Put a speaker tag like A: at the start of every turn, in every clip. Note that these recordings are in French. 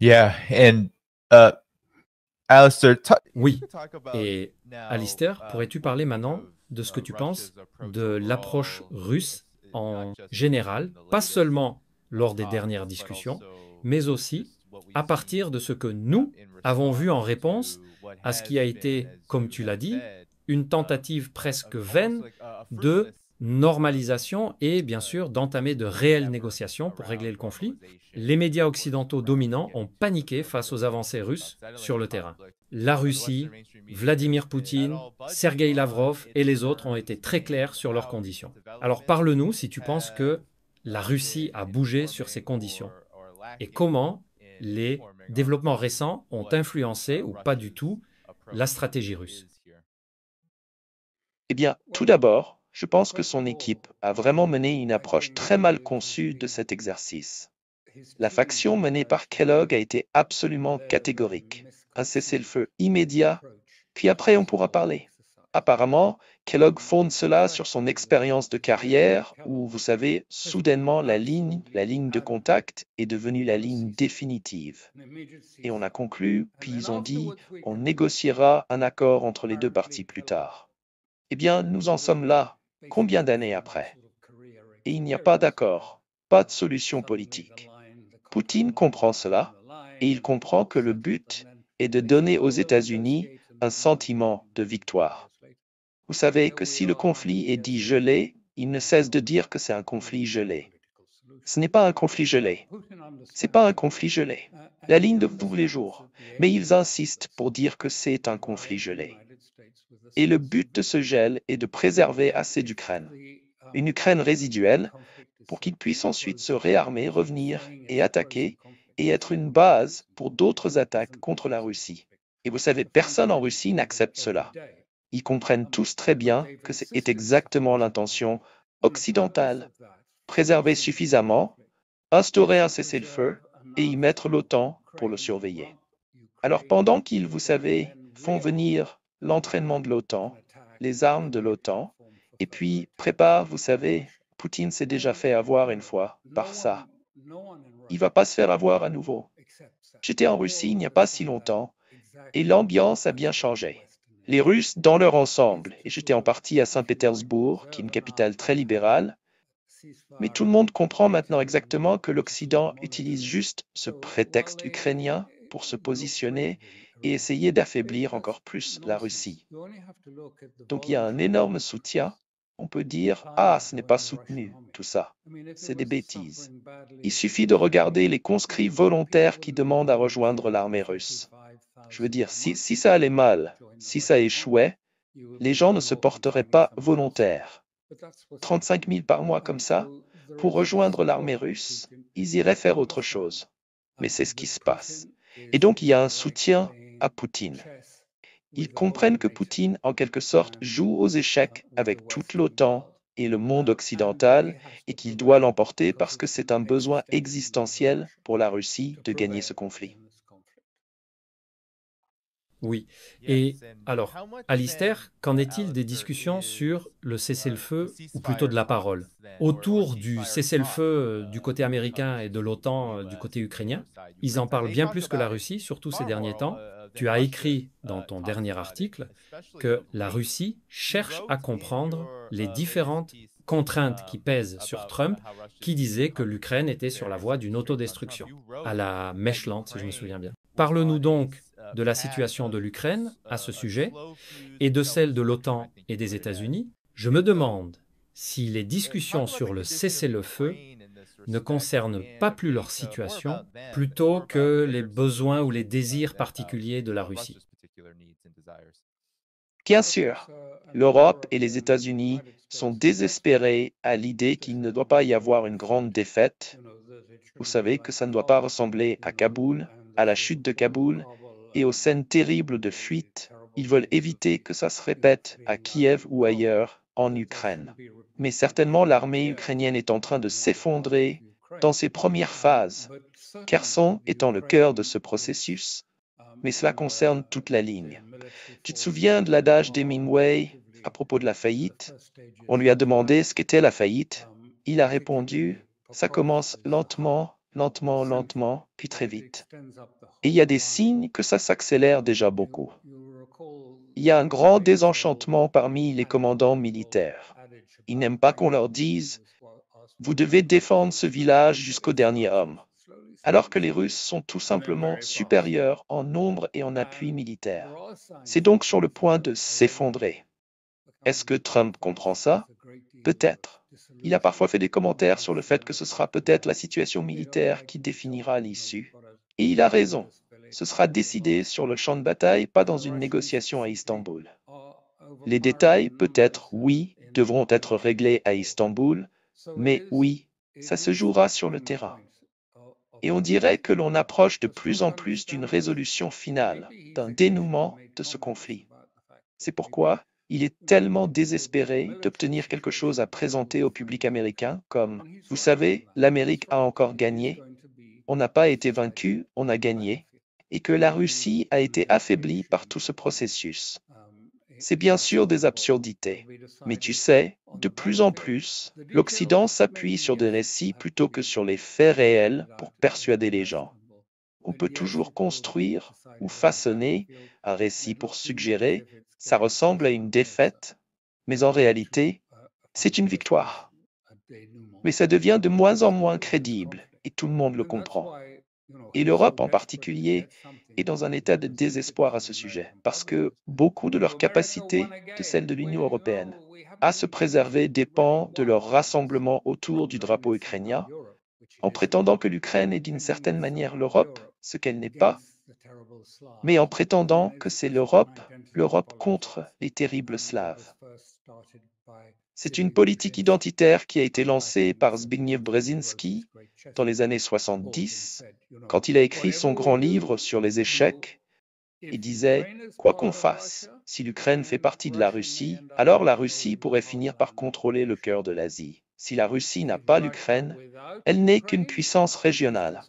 A: Yeah, and uh, Alistair, you
B: Oui.
A: could talk about
B: Et
A: now
B: Alistair, pourrais-tu
A: what
B: parler
A: you think
B: maintenant
A: of
B: de ce que tu penses
A: Russia's
B: de
A: approach
B: l'approche
A: overall,
B: russe
A: not
B: en
A: just
B: général,
A: in the
B: pas
A: latest
B: seulement lors des
A: talks,
B: dernières
A: but
B: discussions,
A: also
B: mais aussi
A: just what we've
B: à partir
A: seen
B: de ce que nous
A: in
B: avons vu en
A: response
B: réponse
A: to what
B: à ce qui a
A: has been,
B: été,
A: as
B: comme
A: you
B: tu
A: have
B: l'as dit,
A: said,
B: une
A: uh,
B: tentative presque
A: almost
B: vaine
A: like a
B: de
A: fruitless
B: normalisation et bien
A: uh,
B: sûr d'entamer de réelles
A: endeavor
B: négociations pour régler
A: around
B: le conflit.
A: normalization,
B: Les médias
A: of course,
B: occidentaux
A: around
B: dominants ont
A: getting to some
B: paniqué
A: sort of
B: face aux
A: resolution
B: avancées
A: about
B: russes
A: settling
B: sur
A: the
B: le terrain.
A: conflict.
B: La
A: The Western
B: Russie,
A: mainstream media
B: Vladimir
A: isn't at
B: Poutine,
A: all budging
B: Sergei
A: on
B: Lavrov et
A: its
B: les autres ont
A: terms
B: été très
A: and
B: clairs sur leurs
A: how recent
B: conditions. Alors
A: developments
B: parle-nous si tu penses
A: have
B: que la Russie a
A: been
B: bougé sur ses
A: informing
B: conditions
A: or
B: et
A: lacking
B: comment
A: in
B: les
A: informing us
B: développements
A: about
B: récents ont
A: what
B: influencé ou pas du
A: Russia's
B: tout la
A: approach
B: stratégie russe.
A: is here.
C: Eh bien, tout d'abord, je pense que son équipe a vraiment mené une approche très mal conçue de cet exercice. La faction menée par Kellogg a été absolument catégorique. Un cessez-le-feu immédiat, puis après on pourra parler. Apparemment, Kellogg fonde cela sur son expérience de carrière où, vous savez, soudainement la ligne de contact est devenue la ligne définitive. Et on a conclu, puis ils ont dit, on négociera un accord entre les deux parties plus tard. Eh bien, nous en sommes là, combien d'années après? Et il n'y a pas d'accord, pas de solution politique. Poutine comprend cela, et il comprend que le but est de donner aux États-Unis un sentiment de victoire. Vous savez que si le conflit est dit gelé, il ne cesse de dire que c'est un conflit gelé. Ce n'est pas un conflit gelé. C'est pas un conflit gelé. La ligne de tous les jours. Mais ils insistent pour dire que c'est un conflit gelé. Et le but de ce gel est de préserver assez d'Ukraine, une Ukraine résiduelle, pour qu'ils puissent ensuite se réarmer, revenir et attaquer et être une base pour d'autres attaques contre la Russie. Et vous savez, personne en Russie n'accepte cela. Ils comprennent tous très bien que c'est exactement l'intention occidentale. Préserver suffisamment, instaurer un cessez-le-feu et y mettre l'OTAN pour le surveiller. Alors pendant qu'ils, vous savez, font venir l'entraînement de l'OTAN, les armes de l'OTAN, et puis préparent, vous savez, Poutine s'est déjà fait avoir une fois par ça. Il ne va pas se faire avoir à nouveau. J'étais en Russie il n'y a pas si longtemps, et l'ambiance a bien changé. Les Russes, dans leur ensemble, et j'étais en partie à Saint-Pétersbourg, qui est une capitale très libérale, mais tout le monde comprend maintenant exactement que l'Occident utilise juste ce prétexte ukrainien pour se positionner et essayer d'affaiblir encore plus la Russie. Donc il y a un énorme soutien. On peut dire, ah, ce n'est pas soutenu, tout ça. C'est des bêtises. Il suffit de regarder les conscrits volontaires qui demandent à rejoindre l'armée russe. Je veux dire, si ça allait mal, si ça échouait, les gens ne se porteraient pas volontaires. 35 000 par mois comme ça, pour rejoindre l'armée russe, ils iraient faire autre chose. Mais c'est ce qui se passe. Et donc il y a un soutien à Poutine. Ils comprennent que Poutine, en quelque sorte, joue aux échecs avec toute l'OTAN et le monde occidental et qu'il doit l'emporter parce que c'est un besoin existentiel pour la Russie de gagner ce conflit.
B: Oui. Et
A: Yes, and
B: alors,
A: how much then,
B: Alistair, qu'en est-il des
A: Alistair,
B: discussions sur
A: is
B: le
A: the
B: cessez-le-feu, ou plutôt
A: ceasefire
B: de la
A: talks
B: parole,
A: then, or
B: autour du
A: ceasefire
B: cessez-le-feu
A: talks
B: du côté
A: when it comes
B: américain et de
A: to the
B: l'OTAN du
A: U.S.
B: côté
A: and the
B: ukrainien?
A: other side,
B: Ils
A: Ukraine
B: en
A: side?
B: parlent
A: They
B: bien
A: talked
B: plus que la
A: about it
B: Russie, surtout ces
A: far
B: derniers
A: more
B: temps.
A: than
B: Tu as
A: Russia
B: écrit dans ton
A: talks
B: dernier
A: about it,
B: article
A: especially
B: que
A: of
B: la
A: late.
B: Russie
A: You
B: cherche à
A: wrote in
B: comprendre
A: your
B: les
A: latest
B: différentes
A: piece
B: contraintes qui pèsent sur
A: about
B: Trump,
A: how Russia
B: qui
A: is
B: disaient que
A: coming
B: l'Ukraine était sur la
A: various
B: voie d'une
A: constraints on Trump.
B: autodestruction,
A: You
B: à
A: wrote
B: la
A: that
B: Mechland, si je me souviens
A: Ukraine
B: bien.
A: was
B: Parle-nous
A: on
B: donc
A: a
B: de la
A: path
B: situation de
A: of
B: l'Ukraine à ce
A: a
B: sujet
A: slow fuse
B: et de celle de l'OTAN
A: self-destruction, I think
B: et
A: you
B: des
A: put it as.
B: États-Unis. Je me
A: So,
B: demande si les discussions
A: talk about
B: sur
A: the
B: le
A: condition of
B: cessez-le-feu
A: Ukraine in this
B: ne
A: respect,
B: concernent pas
A: and
B: plus
A: okay,
B: leur
A: so more
B: situation,
A: about them and
B: plutôt
A: more about
B: que les
A: their
B: besoins ou les
A: situation
B: désirs
A: than about
B: particuliers de la Russie.
A: Russia's particular needs and desires.
C: Bien sûr, l'Europe et les États-Unis sont désespérés à l'idée qu'il ne doit pas y avoir une grande défaite. Vous savez que ça ne doit pas ressembler à Kaboul, à la chute de Kaboul et aux scènes terribles de fuite. Ils veulent éviter que ça se répète à Kiev ou ailleurs en Ukraine. Mais certainement l'armée ukrainienne est en train de s'effondrer dans ses premières phases, Kherson étant le cœur de ce processus, mais cela concerne toute la ligne. Tu te souviens de l'adage d'Hemingway à propos de la faillite? On lui a demandé ce qu'était la faillite. Il a répondu, ça commence lentement lentement, lentement, puis très vite. Et il y a des signes que ça s'accélère déjà beaucoup. Il y a un grand désenchantement parmi les commandants militaires. Ils n'aiment pas qu'on leur dise « Vous devez défendre ce village jusqu'au dernier homme », alors que les Russes sont tout simplement supérieurs en nombre et en appui militaire. C'est donc sur le point de s'effondrer. Est-ce que Trump comprend ça? Peut-être. Il a parfois fait des commentaires sur le fait que ce sera peut-être la situation militaire qui définira l'issue. Et il a raison. Ce sera décidé sur le champ de bataille, pas dans une négociation à Istanbul. Les détails, peut-être, oui, devront être réglés à Istanbul, mais oui, ça se jouera sur le terrain. Et on dirait que l'on approche de plus en plus d'une résolution finale, d'un dénouement de ce conflit. C'est pourquoi il est tellement désespéré d'obtenir quelque chose à présenter au public américain comme « Vous savez, l'Amérique a encore gagné, on n'a pas été vaincu, on a gagné », et que la Russie a été affaiblie par tout ce processus. C'est bien sûr des absurdités, mais tu sais, de plus en plus, l'Occident s'appuie sur des récits plutôt que sur les faits réels pour persuader les gens. On peut toujours construire ou façonner un récit pour suggérer ça ressemble à une défaite, mais en réalité, c'est une victoire. Mais ça devient de moins en moins crédible et tout le monde le comprend. Et l'Europe en particulier est dans un état de désespoir à ce sujet, parce que beaucoup de leur capacité, de celle de l'Union européenne, à se préserver dépend de leur rassemblement autour du drapeau ukrainien, en prétendant que l'Ukraine est d'une certaine manière l'Europe, ce qu'elle n'est pas, mais en prétendant que c'est l'Europe contre les terribles Slaves. C'est une politique identitaire qui a été lancée par Zbigniew Brzezinski dans les années 70, quand il a écrit son grand livre sur les échecs. Il disait « Quoi qu'on fasse, si l'Ukraine fait partie de la Russie, alors la Russie pourrait finir par contrôler le cœur de l'Asie. Si la Russie n'a pas l'Ukraine, elle n'est qu'une puissance régionale. »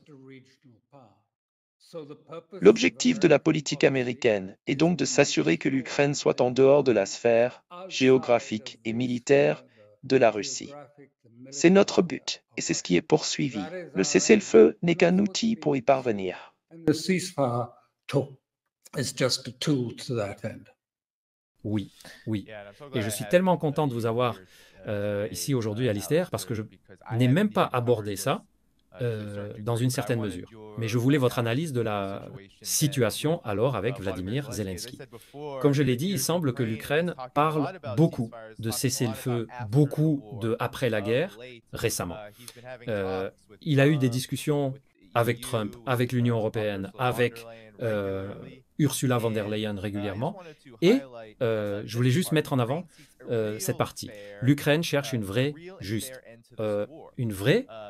C: L'objectif de la politique américaine est donc de s'assurer que l'Ukraine soit en dehors de la sphère géographique et militaire de la Russie. C'est notre but et c'est ce qui est poursuivi. Le cessez-le-feu n'est qu'un outil pour y parvenir.
B: Oui, oui. Et je suis tellement content de vous avoir ici aujourd'hui, Alistair, parce que je n'ai même pas abordé ça dans une certaine mesure. Mais je voulais votre analyse de la situation alors avec Vladimir Zelensky. Comme je l'ai dit, il semble que l'Ukraine parle beaucoup de cessez-le-feu, beaucoup de après la guerre récemment. Il a eu des discussions avec Trump, avec l'Union européenne, avec Ursula von der Leyen régulièrement. Et je voulais juste mettre en avant cette partie. L'Ukraine cherche une vraie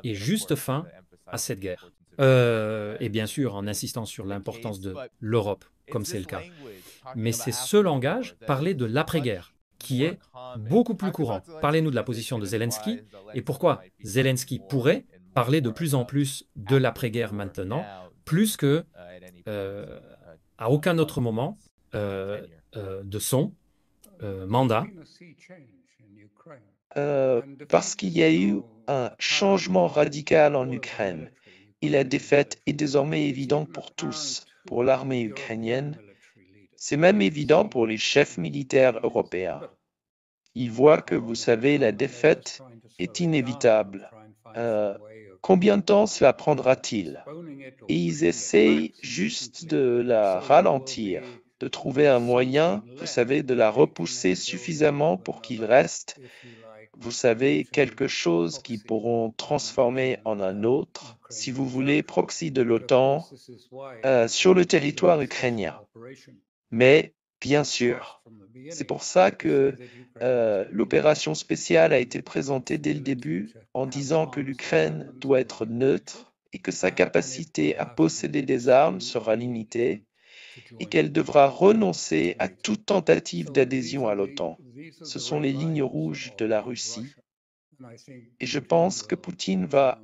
B: et juste fin à cette guerre. Et bien sûr, en insistant sur l'importance de l'Europe, comme c'est le cas. Mais c'est ce langage, parler de l'après-guerre, qui est beaucoup plus courant. Parlez-nous de la position de Zelensky et pourquoi Zelensky pourrait parler de plus en plus de l'après-guerre maintenant, plus que à aucun autre moment de son mandat.
C: Parce qu'il y a eu un changement radical en Ukraine. Et la défaite est désormais évidente pour tous, pour l'armée ukrainienne. C'est même évident pour les chefs militaires européens. Ils voient que, vous savez, la défaite est inévitable. Combien de temps cela prendra-t-il? Et ils essayent juste de la ralentir, de trouver un moyen, vous savez, de la repousser suffisamment pour qu'il reste, vous savez, quelque chose qu'ils pourront transformer en un autre, si vous voulez, proxy de l'OTAN, sur le territoire ukrainien. Mais, bien sûr, c'est pour ça que l'opération spéciale a été présentée dès le début en disant que l'Ukraine doit être neutre et que sa capacité à posséder des armes sera limitée et qu'elle devra renoncer à toute tentative d'adhésion à l'OTAN. Ce sont les lignes rouges de la Russie. Et je pense que Poutine va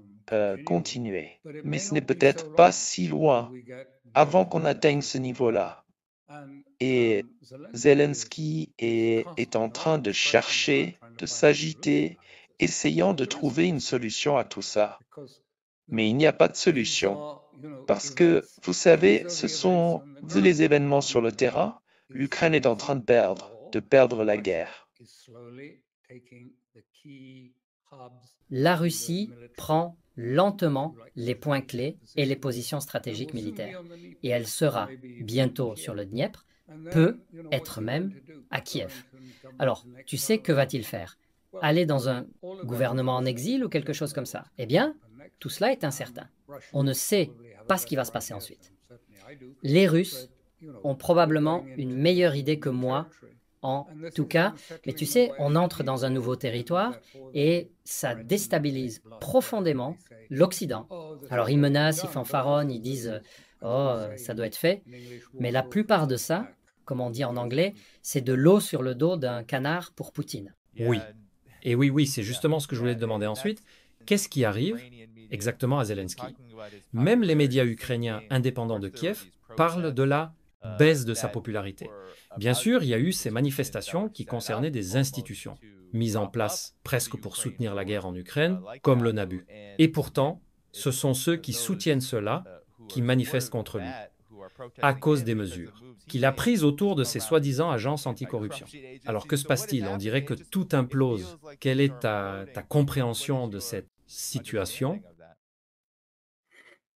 C: continuer. Mais ce n'est peut-être pas si loin avant qu'on atteigne ce niveau-là. Et Zelensky est en train de chercher, de s'agiter, essayant de trouver une solution à tout ça. Mais il n'y a pas de solution. Parce que, vous savez, ce sont, vu les événements sur le terrain, l'Ukraine est en train de perdre la guerre.
D: La Russie prend lentement les points clés et les positions stratégiques militaires. Et elle sera bientôt sur le Dniepr, peut être même à Kiev. Alors, tu sais, que va-t-il faire? Aller dans un gouvernement en exil ou quelque chose comme ça? Eh bien, tout cela est incertain. On ne sait pas ce qui va se passer ensuite. Les Russes ont probablement une meilleure idée que moi, en tout cas, mais tu sais, on entre dans un nouveau territoire et ça déstabilise profondément l'Occident. Alors ils menacent, ils fanfaronnent, ils disent « Oh, ça doit être fait », mais la plupart de ça, comme on dit en anglais, c'est de l'eau sur le dos d'un canard pour Poutine.
B: Oui. Et oui, c'est justement ce que je voulais te demander ensuite. Qu'est-ce qui arrive exactement à Zelensky? Même les médias ukrainiens indépendants de Kiev parlent de la baisse de sa popularité. Bien sûr, il y a eu ces manifestations qui concernaient des institutions, mises en place presque pour soutenir la guerre en Ukraine, comme le NABU. Et pourtant, ce sont ceux qui soutiennent cela qui manifestent contre lui, à cause des mesures qu'il a prises autour de ces soi-disant agences anticorruption. Alors que se passe-t-il? On dirait que tout implose. Quelle est ta compréhension de cette situation?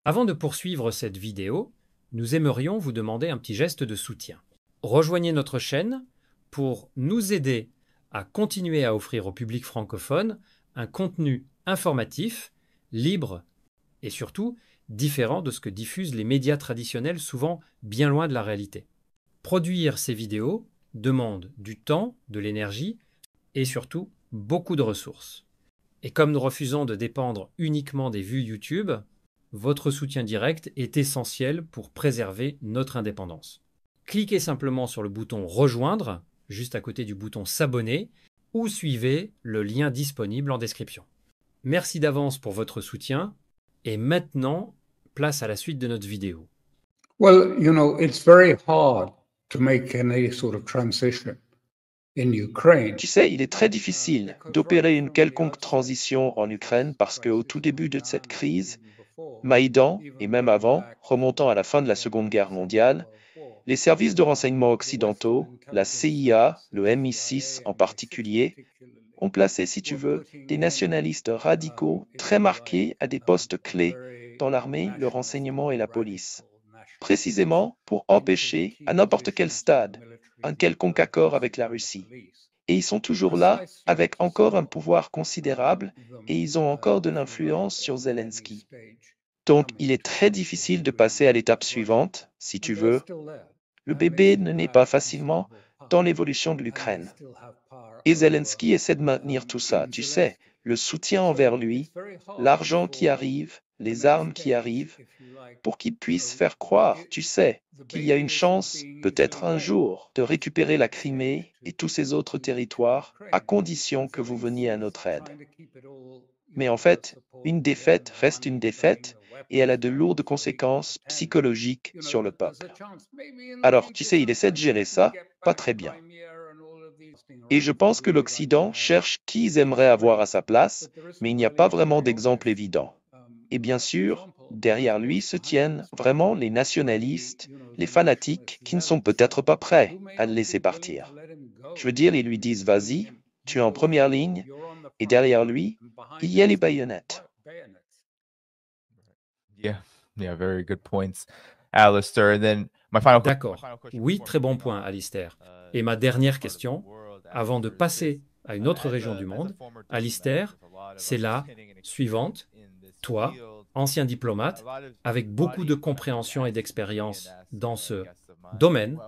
B: Avant de poursuivre cette vidéo, nous aimerions vous demander un petit geste de soutien. Rejoignez notre chaîne pour nous aider à continuer à offrir au public francophone un contenu informatif, libre et surtout différent de ce que diffusent les médias traditionnels, souvent bien loin de la réalité. Produire ces vidéos demande du temps, de l'énergie et surtout beaucoup de ressources. Et comme nous refusons de dépendre uniquement des vues YouTube, votre soutien direct est essentiel pour préserver notre indépendance. Cliquez simplement sur le bouton « Rejoindre » juste à côté du bouton « S'abonner » ou suivez le lien disponible en description. Merci d'avance pour votre soutien et maintenant, place à la suite de notre vidéo.
E: Well, it's very hard to make any sort of transition in Ukraine.
C: Tu sais, il est très difficile d'opérer une quelconque transition en Ukraine parce qu'au tout début de cette crise, Maïdan, et même avant, remontant à la fin de la Seconde Guerre mondiale, les services de renseignement occidentaux, la CIA, le MI6 en particulier, ont placé, si tu veux, des nationalistes radicaux très marqués à des postes clés dans l'armée, le renseignement et la police, précisément pour empêcher, à n'importe quel stade, un quelconque accord avec la Russie. Et ils sont toujours là, avec encore un pouvoir considérable, et ils ont encore de l'influence sur Zelensky. Donc, il est très difficile de passer à l'étape suivante, si tu veux. Le bébé ne naît pas facilement dans l'évolution de l'Ukraine. Et Zelensky essaie de maintenir tout ça, tu sais, le soutien envers lui, l'argent qui arrive, les armes qui arrivent, pour qu'il puisse faire croire, tu sais, qu'il y a une chance, peut-être un jour, de récupérer la Crimée et tous ces autres territoires, à condition que vous veniez à notre aide. Mais en fait, une défaite reste une défaite et elle a de lourdes conséquences psychologiques sur le peuple. Alors, tu sais, il essaie de gérer ça, pas très bien. Et je pense que l'Occident cherche qui ils aimeraient avoir à sa place, mais il n'y a pas vraiment d'exemple évident. Et bien sûr, derrière lui se tiennent vraiment les nationalistes, les fanatiques qui ne sont peut-être pas prêts à le laisser partir. Je veux dire, ils lui disent « Vas-y, tu es en première ligne », et derrière lui, il y a les baïonnettes.
A: Yeah, very good points, Alistair. And then my final
B: D'accord. Oui, très bon point, Alistair. Et ma dernière question, avant de passer à une autre région du monde, Alistair, c'est la suivante. Toi, ancien diplomate, avec beaucoup de compréhension et d'expérience dans ce domaine,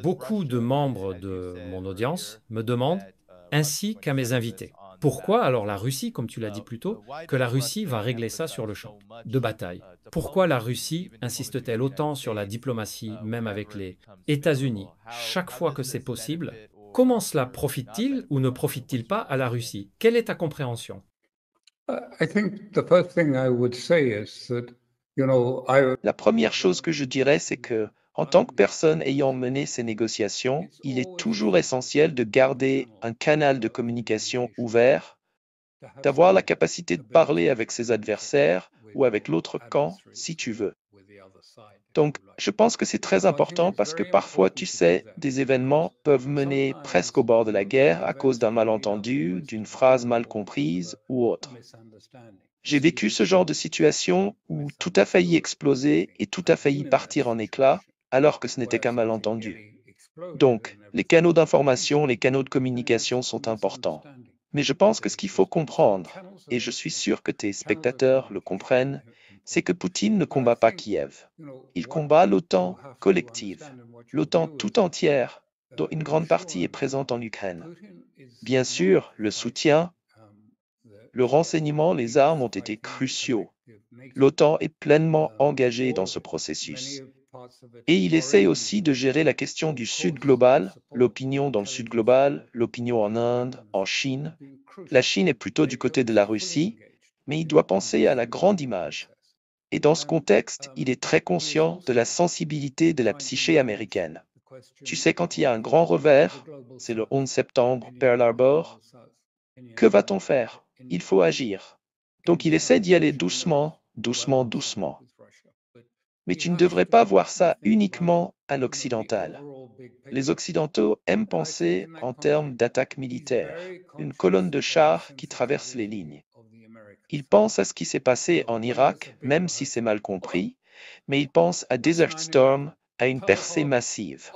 B: beaucoup de membres de mon audience me demandent, ainsi qu'à mes invités, pourquoi alors la Russie, comme tu l'as dit plus tôt, que la Russie va régler ça sur le champ de bataille? Pourquoi la Russie insiste-t-elle autant sur la diplomatie, même avec les États-Unis, chaque fois que c'est possible? Comment cela profite-t-il ou ne profite-t-il pas à la Russie? Quelle est ta compréhension?
C: La première chose que je dirais, c'est que, en tant que personne ayant mené ces négociations, il est toujours essentiel de garder un canal de communication ouvert d'avoir la capacité de parler avec ses adversaires ou avec l'autre camp, si tu veux. Donc, je pense que c'est très important parce que parfois, tu sais, des événements peuvent mener presque au bord de la guerre à cause d'un malentendu, d'une phrase mal comprise ou autre. J'ai vécu ce genre de situation où tout a failli exploser et tout a failli partir en éclats, alors que ce n'était qu'un malentendu. Donc, les canaux d'information, les canaux de communication sont importants. Mais je pense que ce qu'il faut comprendre, et je suis sûr que tes spectateurs le comprennent, c'est que Poutine ne combat pas Kiev. Il combat l'OTAN collective, l'OTAN tout entière, dont une grande partie est présente en Ukraine. Bien sûr, le soutien, le renseignement, les armes ont été cruciaux. L'OTAN est pleinement engagée dans ce processus. Et il essaye aussi de gérer la question du Sud global, l'opinion dans le Sud global, l'opinion en Inde, en Chine. La Chine est plutôt du côté de la Russie, mais il doit penser à la grande image. Et dans ce contexte, il est très conscient de la sensibilité de la psyché américaine. Tu sais, quand il y a un grand revers, c'est le 11 septembre, Pearl Harbor, que va-t-on faire? Il faut agir. Donc il essaie d'y aller doucement, doucement, doucement. Mais tu ne devrais pas voir ça uniquement à l'occidental. Les Occidentaux aiment penser en termes d'attaque militaire, une colonne de chars qui traverse les lignes. Ils pensent à ce qui s'est passé en Irak, même si c'est mal compris, mais ils pensent à Desert Storm, à une percée massive.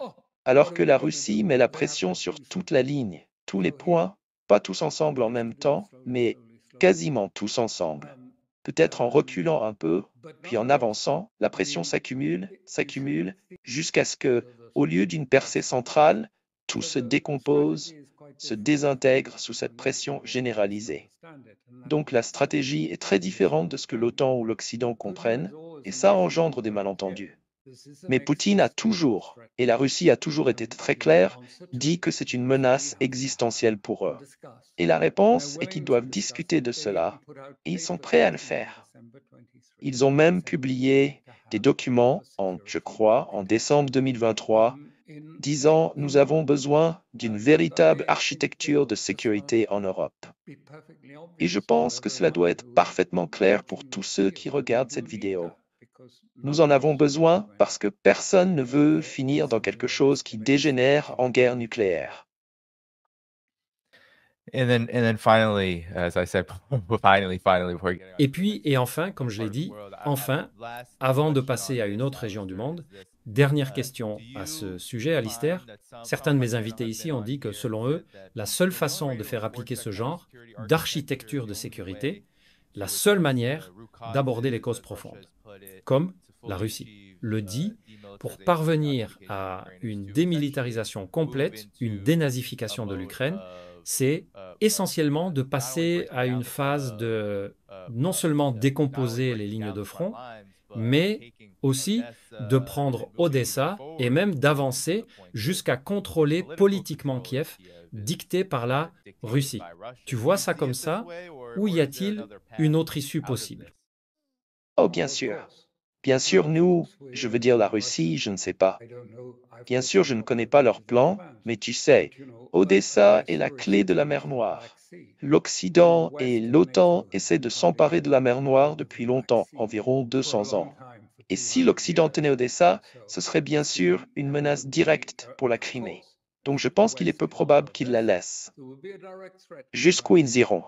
C: Alors que la Russie met la pression sur toute la ligne, tous les points, pas tous ensemble en même temps, mais quasiment tous ensemble. Peut-être en reculant un peu, puis en avançant, la pression s'accumule, jusqu'à ce que, au lieu d'une percée centrale, tout se décompose, se désintègre sous cette pression généralisée. Donc la stratégie est très différente de ce que l'OTAN ou l'Occident comprennent, et ça engendre des malentendus. Mais Poutine a toujours, et la Russie a toujours été très claire, dit que c'est une menace existentielle pour eux. Et la réponse est qu'ils doivent discuter de cela, et ils sont prêts à le faire. Ils ont même publié des documents, je crois, en décembre 2023, disant « Nous avons besoin d'une véritable architecture de sécurité en Europe ». Et je pense que cela doit être parfaitement clair pour tous ceux qui regardent cette vidéo. Nous en avons besoin parce que personne ne veut finir dans quelque chose qui dégénère en guerre nucléaire.
B: Et puis, et enfin, comme je l'ai dit, enfin, avant de passer à une autre région du monde, dernière question à ce sujet, Alistair. Certains de mes invités ici ont dit que, selon eux, la seule façon de faire appliquer ce genre d'architecture de sécurité, la seule manière d'aborder les causes profondes, comme la Russie le dit, pour parvenir à une démilitarisation complète, une dénazification de l'Ukraine, c'est essentiellement de passer à une phase de non seulement décomposer les lignes de front, mais aussi de prendre Odessa et même d'avancer jusqu'à contrôler politiquement Kiev, dicté par la Russie. Tu vois ça comme ça, ou y a-t-il une autre issue possible?
C: Oh, bien sûr. Bien sûr, nous, je veux dire la Russie, je ne sais pas. Bien sûr, je ne connais pas leur plan, mais tu sais, Odessa est la clé de la mer Noire. L'Occident et l'OTAN essaient de s'emparer de la mer Noire depuis longtemps, environ 200 ans. Et si l'Occident tenait Odessa, ce serait bien sûr une menace directe pour la Crimée. Donc je pense qu'il est peu probable qu'ils la laissent. Jusqu'où ils iront?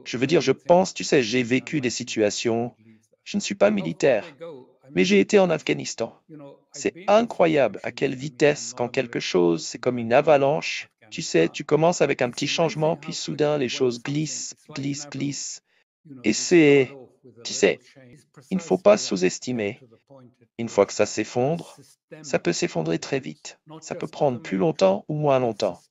C: Je veux dire, je pense, tu sais, j'ai vécu des situations. Je ne suis pas militaire, mais j'ai été en Afghanistan. C'est incroyable à quelle vitesse, quand quelque chose, c'est comme une avalanche. Tu sais, tu commences avec un petit changement, puis soudain, les choses glissent, glissent, glissent. Et c'est, tu sais, il ne faut pas sous-estimer. Une fois que ça s'effondre, ça peut s'effondrer très vite. Ça peut prendre plus longtemps ou moins longtemps.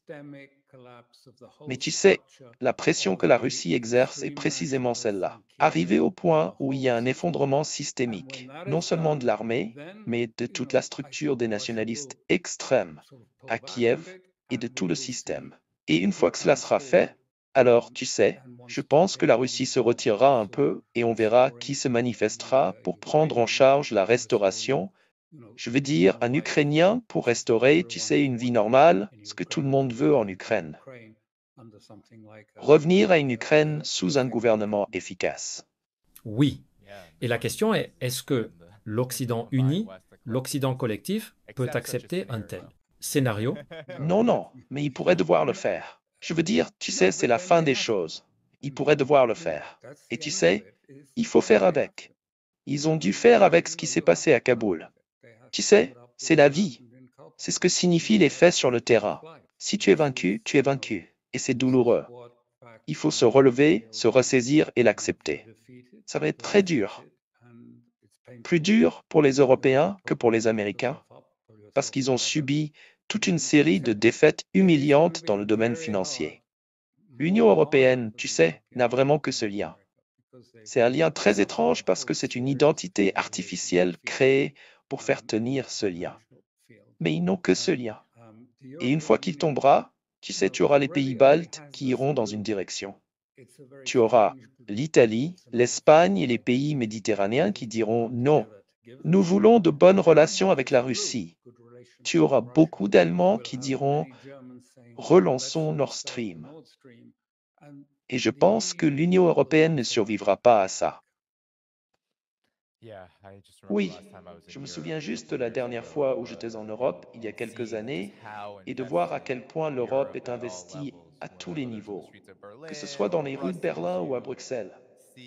C: Mais tu sais, la pression que la Russie exerce est précisément celle-là. Arriver au point où il y a un effondrement systémique, non seulement de l'armée, mais de toute la structure des nationalistes extrêmes à Kiev et de tout le système. Et une fois que cela sera fait, alors, tu sais, je pense que la Russie se retirera un peu et on verra qui se manifestera pour prendre en charge la restauration. Je veux dire, un Ukrainien pour restaurer, tu sais, une vie normale, ce que tout le monde veut en Ukraine. Revenir à une Ukraine sous un gouvernement efficace.
B: Oui. Et la question est, est-ce que l'Occident uni, l'Occident collectif, peut accepter un tel scénario?
C: Non, non, mais il pourrait devoir le faire. Je veux dire, tu sais, c'est la fin des choses. Il pourrait devoir le faire. Et tu sais, il faut faire avec. Ils ont dû faire avec ce qui s'est passé à Kaboul. Tu sais, c'est la vie. C'est ce que signifient les faits sur le terrain. Si tu es vaincu, tu es vaincu. Et c'est douloureux. Il faut se relever, se ressaisir et l'accepter. Ça va être très dur. Plus dur pour les Européens que pour les Américains, parce qu'ils ont subi toute une série de défaites humiliantes dans le domaine financier. L'Union européenne, tu sais, n'a vraiment que ce lien. C'est un lien très étrange parce que c'est une identité artificielle créée pour faire tenir ce lien. Mais ils n'ont que ce lien. Et une fois qu'il tombera, tu sais, tu auras les pays baltes qui iront dans une direction. Tu auras l'Italie, l'Espagne et les pays méditerranéens qui diront non, nous voulons de bonnes relations avec la Russie. Tu auras beaucoup d'Allemands qui diront relançons Nord Stream. Et je pense que l'Union européenne ne survivra pas à ça. Oui, je me souviens juste de la dernière fois où j'étais en Europe, il y a quelques années, et de voir à quel point l'Europe est investie à tous les niveaux, que ce soit dans les rues de Berlin ou à Bruxelles.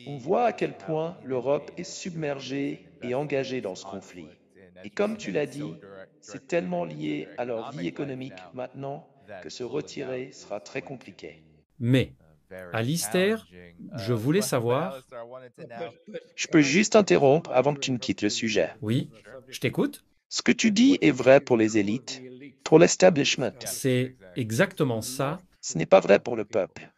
C: On voit à quel point l'Europe est submergée et engagée dans ce conflit. Et comme tu l'as dit, c'est tellement lié à leur vie économique maintenant que se retirer sera très compliqué.
B: Mais, Alistair, je voulais savoir...
C: Je peux juste interrompre avant que tu ne quittes le sujet.
B: Oui, je t'écoute.
C: Ce que tu dis est vrai pour les élites, pour l'establishment.
B: C'est exactement ça.
C: Ce n'est pas vrai pour le peuple.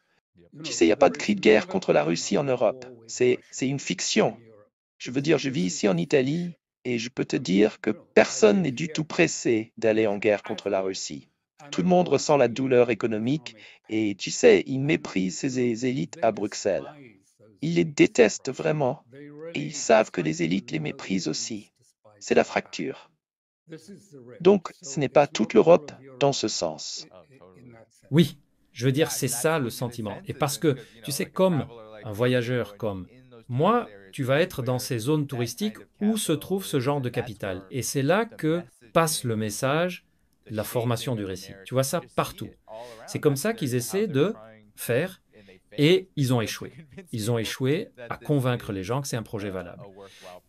C: Tu sais, il n'y a pas de cri de guerre contre la Russie en Europe. C'est une fiction. Je veux dire, je vis ici en Italie et je peux te dire que personne n'est du tout pressé d'aller en guerre contre la Russie. Tout le monde ressent la douleur économique et tu sais, ils méprisent ces élites à Bruxelles. Ils les détestent vraiment et ils savent que les élites les méprisent aussi. C'est la fracture. Donc, ce n'est pas toute l'Europe dans ce sens.
B: Oui, je veux dire, c'est ça le sentiment. Et parce que, tu sais, comme un voyageur comme moi, tu vas être dans ces zones touristiques où se trouve ce genre de capital. Et c'est là que passe le message, la formation du récit. Tu vois ça partout. C'est comme ça qu'ils essaient de faire et ils ont échoué. Ils ont échoué à convaincre les gens que c'est un projet valable.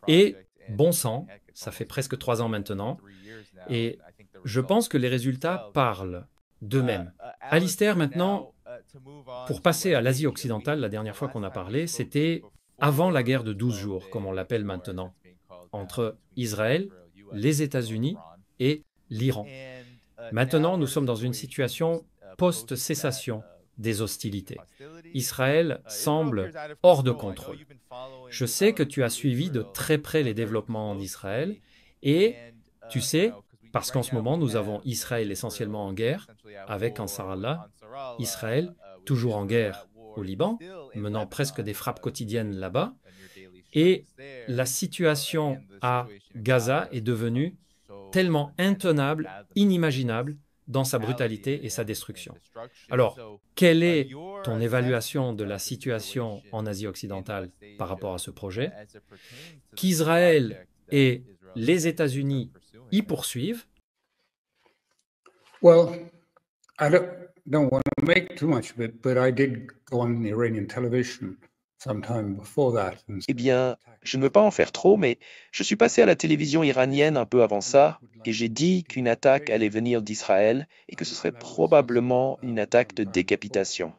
B: Et bon sang, ça fait presque 3 ans maintenant, et je pense que les résultats parlent d'eux-mêmes. Alistair, maintenant, pour passer à l'Asie occidentale, la dernière fois qu'on a parlé, c'était avant la guerre de 12 jours, comme on l'appelle maintenant, entre Israël, les États-Unis et l'Iran. Maintenant, nous sommes dans une situation post-cessation des hostilités. Israël semble hors de contrôle. Je sais que tu as suivi de très près les développements en Israël et tu sais, parce qu'en ce moment, nous avons Israël essentiellement en guerre avec Ansarallah, Israël toujours en guerre au Liban, menant presque des frappes quotidiennes là-bas, et la situation à Gaza est devenue tellement intenable, inimaginable dans sa brutalité et sa destruction. Alors, quelle est ton évaluation de la situation en Asie occidentale par rapport à ce projet? Qu'Israël et les États-Unis y poursuivent?
E: Well, I don't want to make too much of it, but I did go on Iranian television sometime before that.
C: Eh bien, je ne veux pas en faire trop, mais je suis passé à la télévision iranienne un peu avant ça, et j'ai dit qu'une attaque allait venir d'Israël et que ce serait probablement une attaque de décapitation.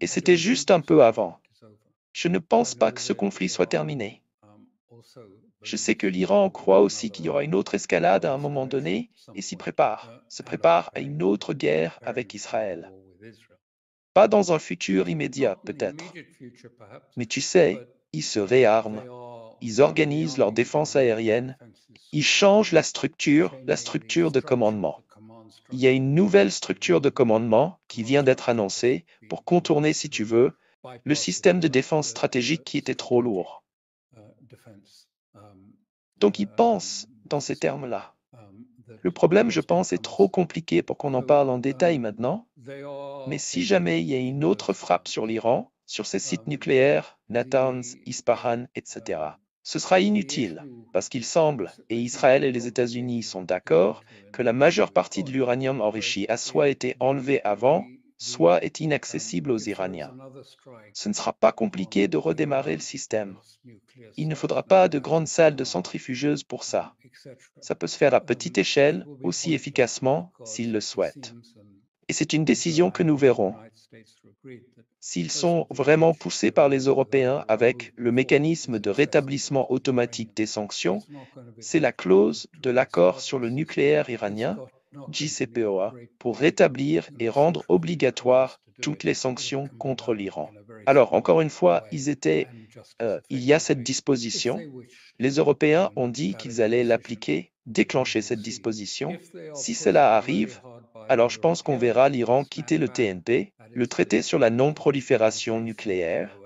C: Et c'était juste un peu avant. Je ne pense pas que ce conflit soit terminé. Je sais que l'Iran croit aussi qu'il y aura une autre escalade à un moment donné et se prépare à une autre guerre avec Israël. Pas dans un futur immédiat, peut-être. Mais tu sais, ils se réarment, ils organisent leur défense aérienne, ils changent la structure de commandement. Il y a une nouvelle structure de commandement qui vient d'être annoncée pour contourner, si tu veux, le système de défense stratégique qui était trop lourd. Donc ils pensent dans ces termes-là. Le problème, je pense, est trop compliqué pour qu'on en parle en détail maintenant. Mais si jamais il y a une autre frappe sur l'Iran, sur ses sites nucléaires, Natanz, Ispahan, etc., ce sera inutile, parce qu'il semble, et Israël et les États-Unis sont d'accord, que la majeure partie de l'uranium enrichi a soit été enlevée avant, soit est inaccessible aux Iraniens. Ce ne sera pas compliqué de redémarrer le système. Il ne faudra pas de grandes salles de centrifugeuses pour ça. Ça peut se faire à petite échelle, aussi efficacement, s'ils le souhaitent. Et c'est une décision que nous verrons. S'ils sont vraiment poussés par les Européens avec le mécanisme de rétablissement automatique des sanctions, c'est la clause de l'accord sur le nucléaire iranien, JCPOA, pour rétablir et rendre obligatoires toutes les sanctions contre l'Iran. Alors, encore une fois, il y a cette disposition. Les Européens ont dit qu'ils allaient l'appliquer, déclencher cette disposition. Si cela arrive, alors je pense qu'on verra l'Iran quitter le TNP, le traité sur la non-prolifération nucléaire.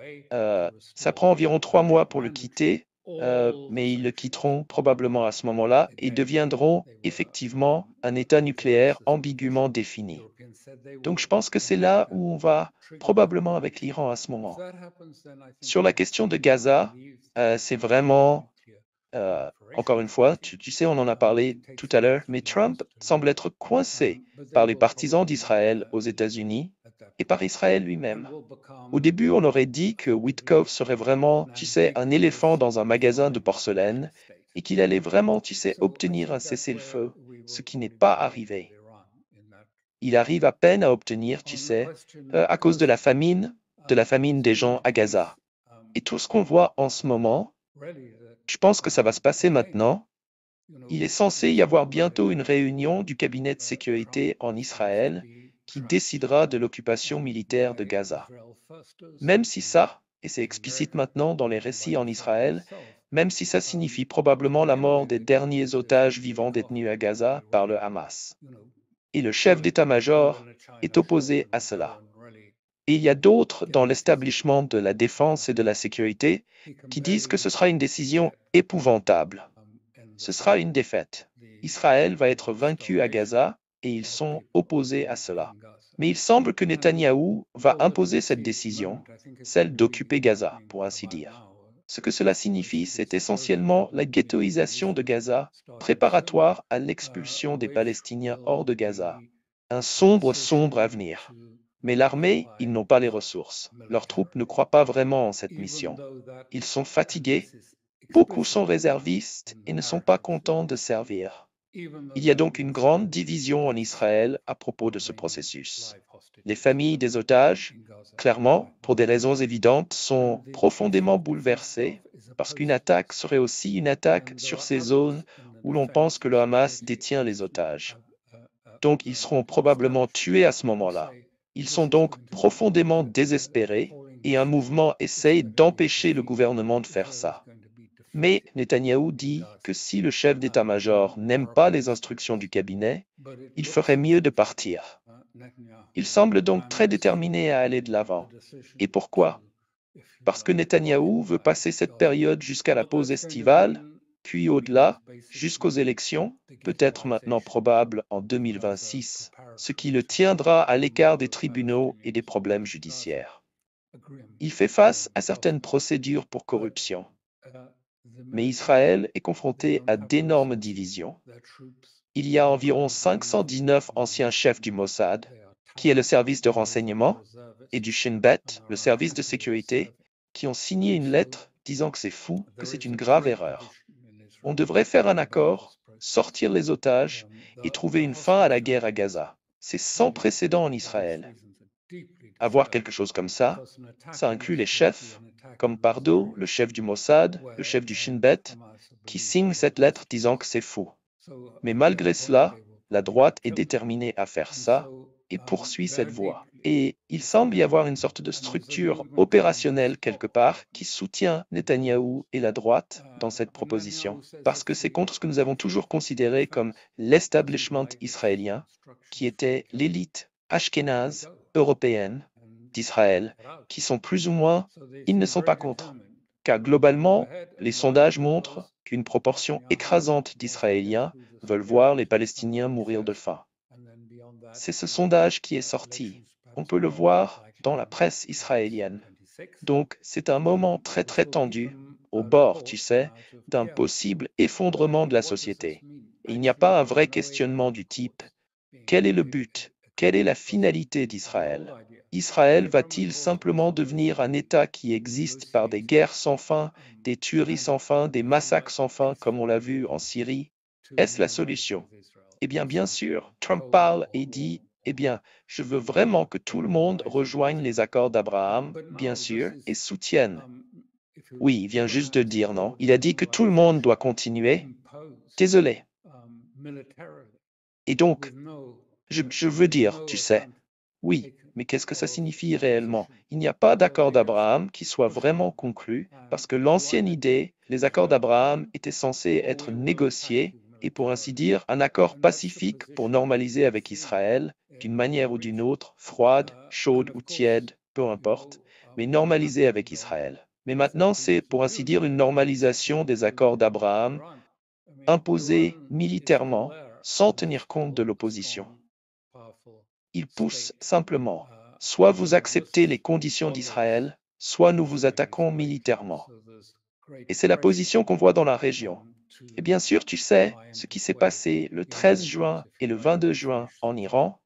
C: Ça prend environ 3 mois pour le quitter, mais ils le quitteront probablement à ce moment-là et deviendront effectivement un État nucléaire ambiguement défini. Donc je pense que c'est là où on va probablement avec l'Iran à ce moment. Sur la question de Gaza, c'est vraiment... encore une fois, tu sais, on en a parlé tout à l'heure, mais Trump semble être coincé par les partisans d'Israël aux États-Unis et par Israël lui-même. Au début, on aurait dit que Witkoff serait vraiment, tu sais, un éléphant dans un magasin de porcelaine et qu'il allait vraiment, tu sais, obtenir un cessez-le-feu, ce qui n'est pas arrivé. Il arrive à peine à obtenir, tu sais, à cause de la famine des gens à Gaza. Et tout ce qu'on voit en ce moment, je pense que ça va se passer maintenant. Il est censé y avoir bientôt une réunion du cabinet de sécurité en Israël qui décidera de l'occupation militaire de Gaza. Même si ça, et c'est explicite maintenant dans les récits en Israël, même si ça signifie probablement la mort des derniers otages vivants détenus à Gaza par le Hamas. Et le chef d'état-major est opposé à cela. Et il y a d'autres dans l'établissement de la défense et de la sécurité qui disent que ce sera une décision épouvantable. Ce sera une défaite. Israël va être vaincu à Gaza et ils sont opposés à cela. Mais il semble que Netanyahou va imposer cette décision, celle d'occuper Gaza, pour ainsi dire. Ce que cela signifie, c'est essentiellement la ghettoisation de Gaza, préparatoire à l'expulsion des Palestiniens hors de Gaza. Un sombre avenir. Mais l'armée, ils n'ont pas les ressources. Leurs troupes ne croient pas vraiment en cette mission. Ils sont fatigués, beaucoup sont réservistes et ne sont pas contents de servir. Il y a donc une grande division en Israël à propos de ce processus. Les familles des otages, clairement, pour des raisons évidentes, sont profondément bouleversées parce qu'une attaque serait aussi une attaque sur ces zones où l'on pense que le Hamas détient les otages. Donc ils seront probablement tués à ce moment-là. Ils sont donc profondément désespérés et un mouvement essaye d'empêcher le gouvernement de faire ça. Mais Netanyahou dit que si le chef d'état-major n'aime pas les instructions du cabinet, il ferait mieux de partir. Il semble donc très déterminé à aller de l'avant. Et pourquoi? Parce que Netanyahou veut passer cette période jusqu'à la pause estivale, puis au-delà, jusqu'aux élections, peut-être maintenant probables en 2026, ce qui le tiendra à l'écart des tribunaux et des problèmes judiciaires. Il fait face à certaines procédures pour corruption. Mais Israël est confronté à d'énormes divisions. Il y a environ 519 anciens chefs du Mossad, qui est le service de renseignement, et du Shin Bet, le service de sécurité, qui ont signé une lettre disant que c'est fou, que c'est une grave erreur. On devrait faire un accord, sortir les otages et trouver une fin à la guerre à Gaza. C'est sans précédent en Israël. Avoir quelque chose comme ça inclut les chefs, comme Pardo, le chef du Mossad, le chef du Shin Bet, qui signent cette lettre disant que c'est faux. Mais malgré cela, la droite est déterminée à faire ça et poursuit cette voie. Et il semble y avoir une sorte de structure opérationnelle quelque part qui soutient Netanyahou et la droite dans cette proposition, parce que c'est contre ce que nous avons toujours considéré comme l'establishment israélien, qui était l'élite ashkénaze européenne d'Israël, qui sont plus ou moins, ils ne sont pas contre. car globalement, les sondages montrent qu'une proportion écrasante d'Israéliens veulent voir les Palestiniens mourir de faim. C'est ce sondage qui est sorti. On peut le voir dans la presse israélienne. Donc, c'est un moment très très tendu, au bord, tu sais, d'un possible effondrement de la société. Et il n'y a pas un vrai questionnement du type « Quel est le but? Quelle est la finalité d'Israël? Israël va-t-il simplement devenir un État qui existe par des guerres sans fin, des tueries sans fin, des massacres sans fin, comme on l'a vu en Syrie? Est-ce la solution? » Eh bien sûr, Trump parle et dit « Eh bien, je veux vraiment que tout le monde rejoigne les accords d'Abraham, bien sûr, et soutienne. » Oui, il vient juste de dire non. Il a dit que tout le monde doit continuer. Désolé. Et donc, je veux dire, tu sais, oui, mais qu'est-ce que ça signifie réellement? Il n'y a pas d'accord d'Abraham qui soit vraiment conclu, parce que l'ancienne idée, les accords d'Abraham étaient censés être négociés, et pour ainsi dire, un accord pacifique pour normaliser avec Israël, d'une manière ou d'une autre, froide, chaude ou tiède, peu importe, mais normaliser avec Israël. Mais maintenant, c'est, pour ainsi dire, une normalisation des accords d'Abraham, imposée militairement, sans tenir compte de l'opposition. Il pousse simplement, soit vous acceptez les conditions d'Israël, soit nous vous attaquons militairement. Et c'est la position qu'on voit dans la région. Et bien sûr, tu sais, ce qui s'est passé le 13 juin et le 22 juin en Iran,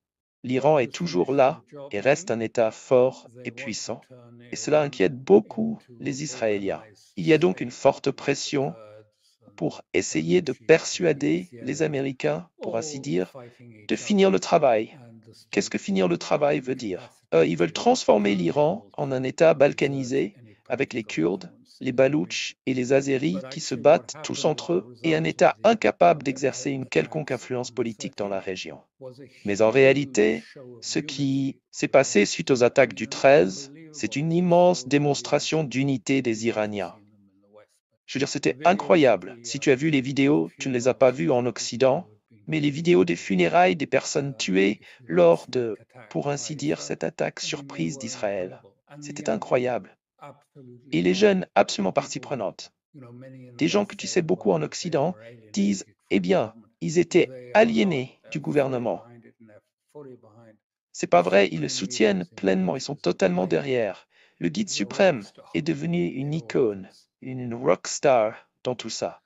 C: l'Iran est toujours là et reste un État fort et puissant. Et cela inquiète beaucoup les Israéliens. Il y a donc une forte pression pour essayer de persuader les Américains, pour ainsi dire, de finir le travail. Qu'est-ce que finir le travail veut dire? Ils veulent transformer l'Iran en un État balkanisé avec les Kurdes, les Baloutches et les Azéris qui se battent tous entre eux et un État incapable d'exercer une quelconque influence politique dans la région. Mais en réalité, ce qui s'est passé suite aux attaques du 13, c'est une immense démonstration d'unité des Iraniens. Je veux dire, c'était incroyable. Si tu as vu les vidéos, tu ne les as pas vues en Occident, mais les vidéos des funérailles des personnes tuées lors de, pour ainsi dire, cette attaque surprise d'Israël. C'était incroyable. Et les jeunes, absolument partie prenante. Des gens que tu sais beaucoup en Occident disent, eh bien, ils étaient aliénés du gouvernement. C'est pas vrai, ils le soutiennent pleinement, ils sont totalement derrière. Le guide suprême est devenu une icône, une rockstar dans tout ça.